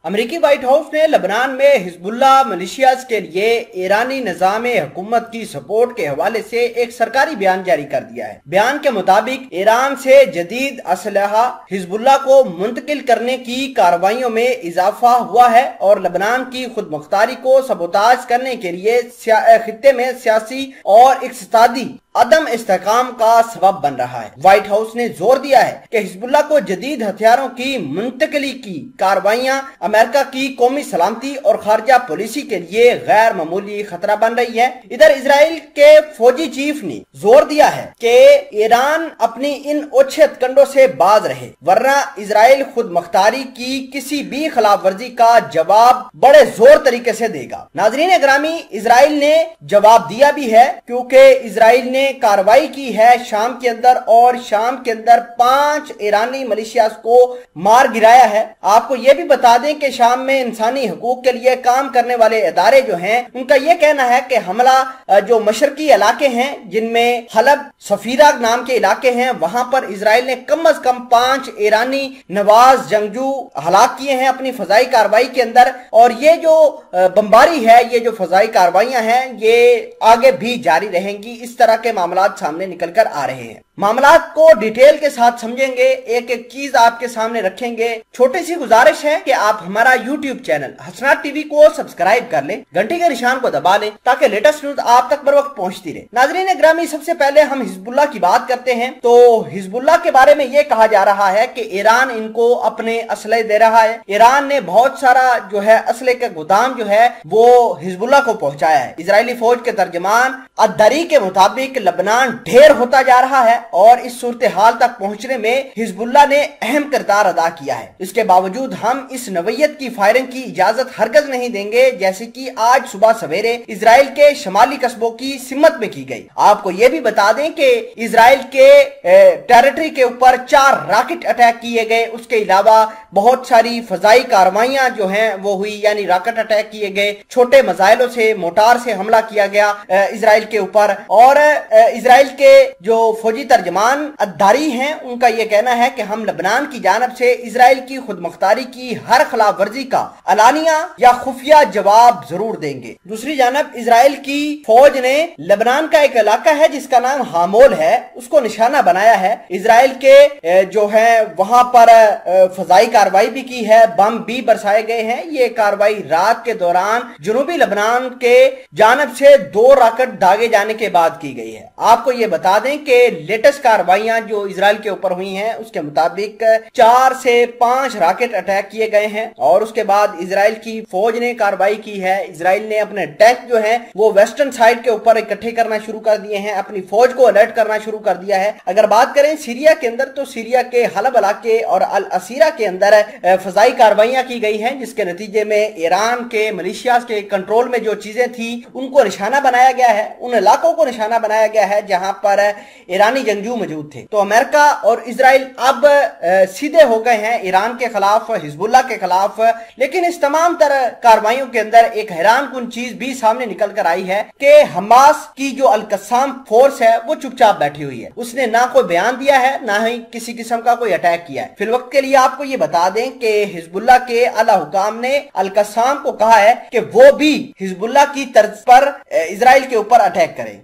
अमेरिकी white house ने Lebanon में हिजबुल्ला मिलिशियाज के लिए ईरानी निजाम हुकूमत की सपोर्ट के हवाले से एक सरकारी बयान जारी कर दिया है। बयान के मुताबिक ईरान से जदीद असलहा हिजबुल्ला को मुंतकिल करने की कार्रवाइयों में इजाफा हुआ है और लेबनान की खुद मुख्तारी को सबोताज करने के लिए खित्ते में सियासी और इक्तिसादी अदम इस्तेहकाम का सबब बन रहा है। व्हाइट हाउस ने जोर दिया है कि हिजबुल्ला को जदीद हथियारों की मुंतकिली की कार्रवाइयां अमेरिका की कौमी सलामती और खारजा पॉलिसी के लिए गैर मामूली खतरा बन रही है। इधर इजराइल के फौजी चीफ ने जोर दिया है कि ईरान अपनी इन ओछे हथकंडों से बाज रहे, वरना इजराइल खुद मुख्तारी की किसी भी खिलाफ वर्जी का जवाब बड़े जोर तरीके से देगा। नाजरीन ग्रामी, इजराइल ने जवाब दिया भी है, क्योंकि इजराइल ने कार्रवाई की है शाम के अंदर और शाम के अंदर 5 ईरानी मिलिशियाज को मार गिराया है। आपको यह भी बता दें कि शाम में इंसानी हकूक के लिए काम करने वाले इदारे जो हैं, उनका यह कहना है कि हमला जो मशरकी इलाके हैं जिनमें हलब सफीरा नाम के इलाके हैं, वहां पर इजराइल ने कम अज कम 5 ईरानी नवाज जंगजू हलाक किए हैं अपनी फजाई कार्रवाई के अंदर। और ये जो बमबारी है, ये जो फजाई कार्रवाइयां हैं, ये आगे भी जारी रहेंगी। इस तरह के मामलात सामने निकल कर आ रहे हैं। मामलात को डिटेल के साथ समझेंगे, एक एक चीज आपके सामने रखेंगे। छोटी सी गुजारिश है कि आप हमारा यूट्यूब चैनल हसनात टीवी को सब्सक्राइब कर लें, घंटी के निशान को दबा लें, ताकि लेटेस्ट न्यूज आप तक बर वक्त पहुंचती रहे। नाजरीन ग्रामी, सबसे पहले हम हिजबुल्ला की बात करते हैं। तो हिजबुल्ला के बारे में यह कहा जा रहा है कि ईरान इनको अपने असले दे रहा है। ईरान ने बहुत सारा जो है असले के गोदाम जो है वो हिजबुल्ला को पहुंचाया है। इजरायली फौज के तर्जमान अद्दरी के मुताबिक लेबनान ढेर होता जा रहा है और इस सूरत हाल तक पहुंचने में हिजबुल्ला ने अहम किरदार अदा किया है। इसके बावजूद हम इस नवैयत की फायरिंग की इजाजत हरगज नहीं देंगे, जैसे कि आज सुबह सवेरे इजराइल के शमाली कस्बों की सिमत में की गई। आपको यह भी बता दें कि इजराइल के टेरिटरी के ऊपर 4 रॉकेट अटैक किए गए। उसके अलावा बहुत सारी फजाई कार्रवाइयां जो हैं वो हुई, यानी रॉकेट अटैक किए गए, छोटे मजाइलों से, मोटार से हमला किया गया इजराइल के ऊपर। और इजराइल के जो फौजी तर्जमान अद्दारी हैं, उनका यह कहना है कि हम लेबनान की जानब से इजराइल की खुद मुख्तारी की हर खिलाफ वर्जी का अलानिया या खुफिया जवाब जरूर देंगे। दूसरी जानब इजराइल की फौज ने लेबनान का एक इलाका है जिसका नाम हामोल है, उसको निशाना बनाया है। इजराइल के जो है वहां पर फजाई कार्रवाई भी की है, बम भी बरसाए गए हैं। ये कार्रवाई रात के दौरान जनूबी लेबनान के जानब से 2 रॉकेट दागे जाने के बाद की गई है। आपको ये बता दें कि लेटेस्ट कार्रवाइयां जो इजराइल के ऊपर हुई हैं उसके मुताबिक 4 से 5 रॉकेट अटैक किए गए हैं और उसके बाद इजराइल की फौज ने कार्रवाई की है। इजराइल ने अपने टैंक जो है वो वेस्टर्न साइड के ऊपर इकट्ठे करना शुरू कर दिए हैं, अपनी फौज को अलर्ट करना शुरू कर दिया है। अगर बात करें सीरिया के अंदर, तो सीरिया के हलब इलाके और अल असीरा के अंदर फजाई कार्रवाइयां की गई हैं, जिसके नतीजे में ईरान के मिलिशियाज के कंट्रोल में जो चीजें थी उनको निशाना बनाया गया है, उन इलाकों को निशाना बनाया गया है जहां पर ईरानी जंगजू मौजूद थे। तो अमेरिका और इजराइल अब सीधे हो गए हैं ईरान के खिलाफ, हिजबुल्ला के खिलाफ। लेकिन इस तमाम तरह कार्रवाइयों के अंदर एक हैरान कुन चीज भी सामने निकल कर आई है कि हमास की जो अल कस्साम फोर्स है वो चुपचाप बैठी हुई है। उसने ना कोई बयान दिया है, ना ही किसी किस्म का कोई अटैक किया है। फिलवक्त के लिए आपको ये बता दें कि हिजबुल्ला के आला हुकाम ने अल कस्साम को कहा है कि वो भी हिजबुल्ला की तर्ज पर इजराइल के ऊपर अटैक करें।